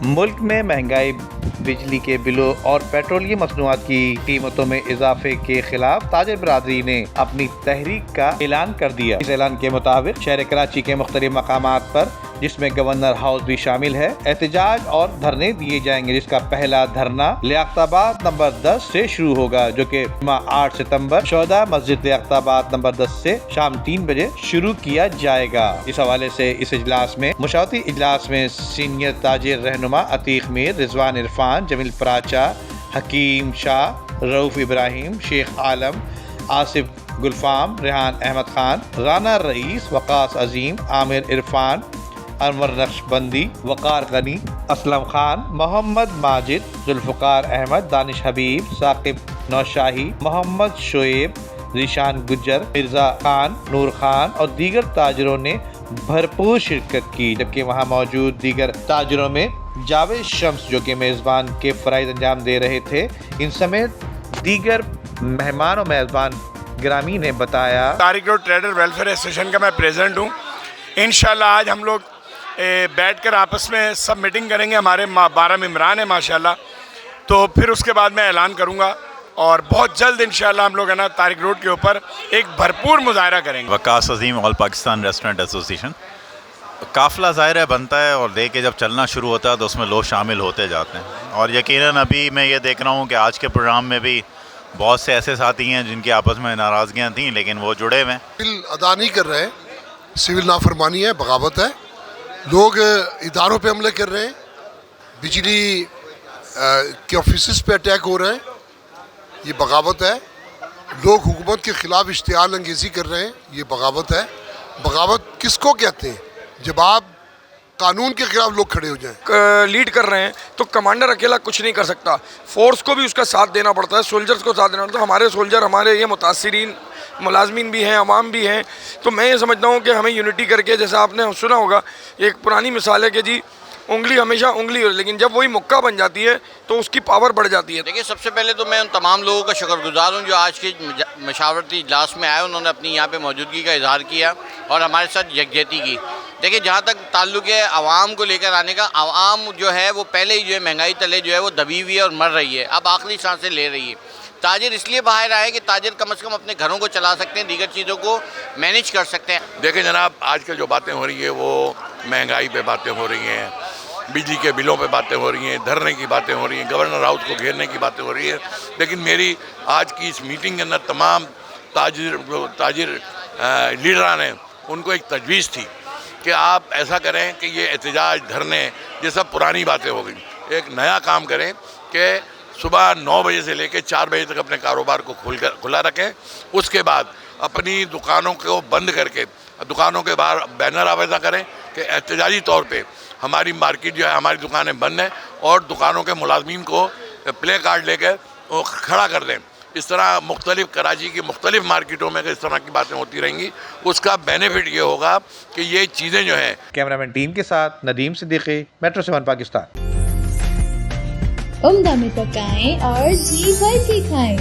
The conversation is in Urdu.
ملک میں مہنگائی، بجلی کے بلوں اور پیٹرولیم مصنوعات کی قیمتوں میں اضافے کے خلاف تاجر برادری نے اپنی تحریک کا اعلان کر دیا۔ اس اعلان کے مطابق شہر کراچی کے مختلف مقامات پر، جس میں گورنر ہاؤس بھی شامل ہے، احتجاج اور دھرنے دیے جائیں گے، جس کا پہلا دھرنا لیاقت آباد نمبر 10 سے شروع ہوگا، جو کہ 8 ستمبر شہداء مسجد لیاقت آباد نمبر 10 سے شام 3 بجے شروع کیا جائے گا۔ اس حوالے سے اس اجلاس میں مشاورتی اجلاس میں سینئر تاجر رہنما عتیق میر، رضوان عرفان، جمیل پراچا، حکیم شاہ، رؤف ابراہیم، شیخ عالم، آصف گلفام، ریحان احمد خان، رانا رئیس، وقاص عظیم، عامر عرفان، انور نقشبندی، وقار غنی، اسلم خان، محمد ماجد، ذوالفقار احمد، دانش حبیب، ثاقب نوشاہی، محمد شعیب، ذیشان گجر، مرزا خان، نور خان اور دیگر تاجروں نے بھرپور شرکت کی، جبکہ وہاں موجود دیگر تاجروں میں جاوید شمس، جو کہ میزبان کے فرائض انجام دے رہے تھے، ان سمیت دیگر مہمان و میزبان گرامی نے بتایا۔ Tariq road trader welfare association کا میں پریزیڈنٹ ہوں۔ انشاءاللہ آج ہم لوگ بیٹھ کر آپس میں سب میٹنگ کریں گے، ہمارے 12 ممبران ہیں ماشاءاللہ، تو پھر اس کے بعد میں اعلان کروں گا، اور بہت جلد انشاءاللہ ہم لوگ ہے نا طارق روڈ کے اوپر ایک بھرپور مظاہرہ کریں گے۔ وقاص عظیم، آل پاکستان ریسٹورنٹ ایسوسیشن۔ قافلہ ظاہر ہے بنتا ہے، اور دیکھ کے جب چلنا شروع ہوتا ہے تو اس میں لوگ شامل ہوتے جاتے ہیں، اور یقیناً ابھی میں یہ دیکھ رہا ہوں کہ آج کے پروگرام میں بھی بہت سے ایسے ساتھی ہیں جن کی آپس میں ناراضگیاں تھیں، لیکن وہ جڑے ہوئے ہیں۔ بل ادا نہیں کر رہے ہیں، سول نافرمانی ہے، بغاوت ہے، لوگ اداروں پہ حملے کر رہے ہیں، بجلی کے آفیسز پہ اٹیک ہو رہے ہیں، یہ بغاوت ہے۔ لوگ حکومت کے خلاف اشتعال انگیزی کر رہے ہیں، یہ بغاوت ہے۔ بغاوت کس کو کہتے ہیں؟ جب آپ قانون کے خلاف لوگ کھڑے ہو جائیں۔ لیڈ کر رہے ہیں تو کمانڈر اکیلا کچھ نہیں کر سکتا، فورس کو بھی اس کا ساتھ دینا پڑتا ہے، سولجرز کو ساتھ دینا پڑتا ہے۔ ہمارے سولجر، ہمارے یہ متاثرین ملازمین بھی ہیں، عوام بھی ہیں، تو میں یہ سمجھتا ہوں کہ ہمیں یونٹی کر کے، جیسا آپ نے سنا ہوگا ایک پرانی مثال ہے کہ جی انگلی ہمیشہ انگلی ہو، لیکن جب وہی مکہ بن جاتی ہے تو اس کی پاور بڑھ جاتی ہے۔ دیکھیے، سب سے پہلے تو میں ان تمام لوگوں کا شکر گزار ہوں جو آج کے مشاورتی اجلاس میں آئے، انہوں نے اپنی یہاں پہ موجودگی کا اظہار کیا اور ہمارے ساتھ یکجہتی کی۔ دیکھیے، جہاں تک تعلق ہے عوام کو لے کر آنے کا، عوام جو ہے وہ پہلے ہی جو ہے مہنگائی تلے جو ہے وہ دبی ہوئی ہے اور مر رہی ہے، اب آخری سانسیں لے رہی ہے۔ تاجر اس لیے باہر آئے کہ تاجر کم از کم اپنے گھروں کو چلا سکتے ہیں، دیگر چیزوں کو مینیج کر سکتے ہیں۔ دیکھیں جناب، آج کل جو باتیں ہو رہی ہیں وہ مہنگائی پہ باتیں ہو رہی ہیں، بجلی کے بلوں پہ باتیں ہو رہی ہیں، دھرنے کی باتیں ہو رہی ہیں، گورنر ہاؤس کو گھیرنے کی باتیں ہو رہی ہیں، لیکن میری آج کی اس میٹنگ کے اندر تمام تاجر لیڈران ہیں، ان کو ایک تجویز تھی کہ آپ ایسا کریں کہ یہ احتجاج، دھرنے، یہ سب پرانی باتیں ہو گئیں، ایک نیا کام کریں کہ صبح 9 بجے سے لے کے 4 بجے تک اپنے کاروبار کو کھلا رکھیں، اس کے بعد اپنی دکانوں کو بند کر کے دکانوں کے باہر بینر آویزہ کریں کہ احتجاجی طور پہ ہماری مارکیٹ جو ہے، ہماری دکانیں بند ہیں، اور دکانوں کے ملازمین کو پلے کارڈ لے کر کھڑا کر دیں۔ اس طرح مختلف کراچی کی مختلف مارکیٹوں میں اس طرح کی باتیں ہوتی رہیں گی، اس کا بینیفٹ یہ ہوگا کہ یہ چیزیں جو ہیں۔ کیمرامین ٹیم کے ساتھ ندیم صدیقی، میٹرو 7 پاکستان۔ عمدہ میں پکائیں اور جی بھر کے کھائیں۔